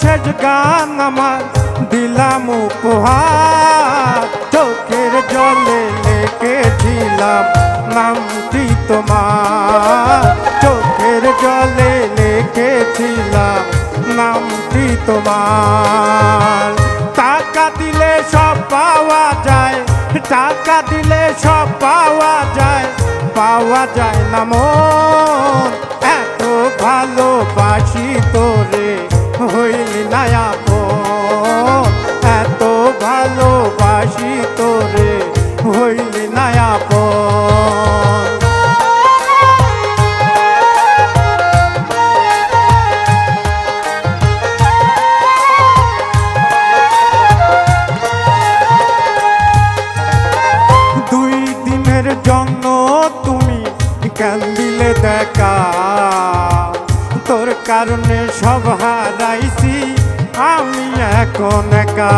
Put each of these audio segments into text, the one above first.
শেষ গান আমার দিলাম উপহার, চোখের জলে লিখেছিলাম নামটি তোমার, চোখের জলে লিখেছিলাম নামটি তোমার। টাকা দিলে সব পাওয়া যায়, টাকা দিলে সব পাওয়া যায়, পাওয়া যায় না মন। এত ভালোবাসি তোরে হইলি না আপন, এত ভালোবাসি তোরে হইলি না আপন। দুই দিনের জন্য তুমি কেন দিলে দেখা, তোর কারণে সব হারাইছি আমি এখন একা।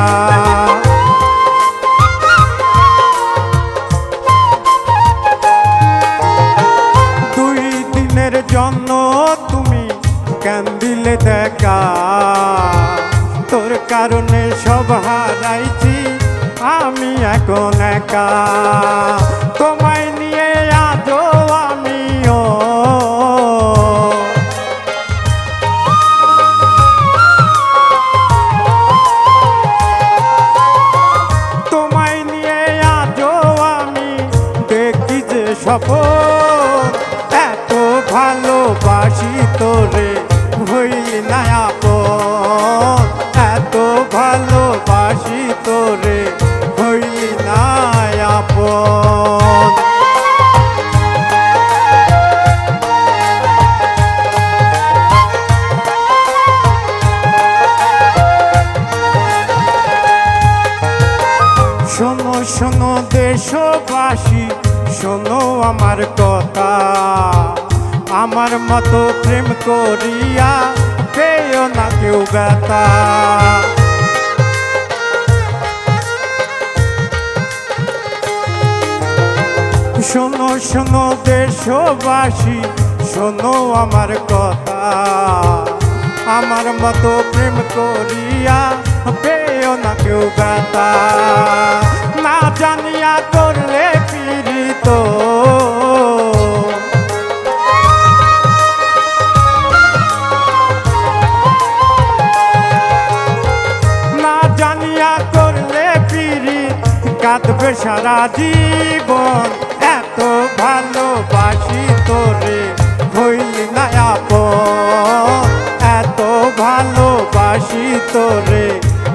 দুই দিনের জন্য তুমি কেন দিলে দেখা, তোর কারণে সব হারাইছি আমি এখন একা। তোমায় নিয়ে আজও আমিও তোমায় নিয়ে আজও আমি দেখি যে সফল। এত ভালোবাসি তোরে হইলি না আপন, এত ভালোবাসি তোরে হইলি না আপন। শোনো শোনো দেশবাসী, শোনো আমার কথা, আমার মতো প্রেম করিয়া পেও না কেউ ব্যথা। শোনো শোনো দেশবাসী, শোনো আমার কথা, আমার মতো প্রেম করিয়া পেও না কেউ ব্যথা। না জানিয়া করলে পীড়িত, না জানিয়া করলে পীড়িত কাঁদবে সারা জীবন। এত ভালোবাসি তোরে হইলি না আপন, এত ভালোবাসি তোরে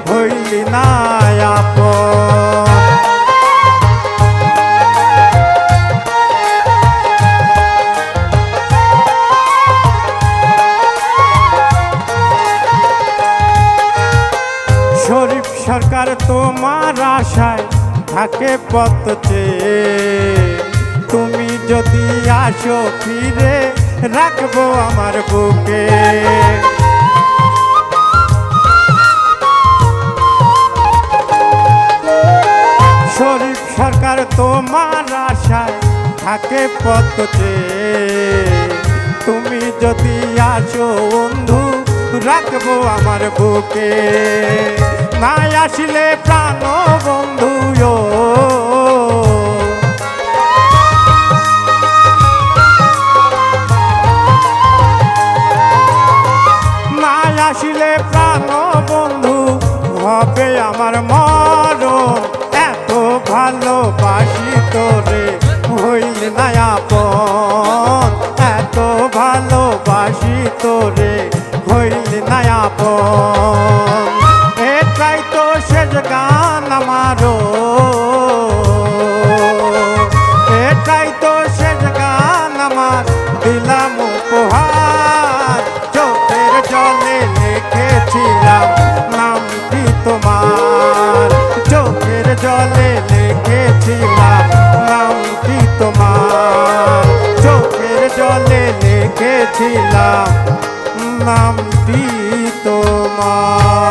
হইলি না আপন। শরীফ সরকার তোমার আশায় থাকে পথ চেয়ে, তুমি যদি আসো ফিরে রাখবো আমার বুকে। শরীফ সরকার তোমার আশায় থাকে পথ চেয়ে, তুমি যদি আসো বন্ধু রাখবো আমার বুকে। না আসিলে প্রাণ বন্ধু না আসিলে প্রাণ বন্ধু হবে আমার মরণ। এত ভালোবাসি তোরে হইলি না আপন, এত ভালোবাসি তোরে হইলি না আপন। এটাই তো শেষ গান আমারও, এটাই তো শেষ গান আমার দিলাম উপহার। চোখের জলে লিখেছিলাম নামটি তোমার, চোখের জলে লিখেছিলাম নামটি তোমার, চোখের জলে লিখেছিলাম নামটি তোমার।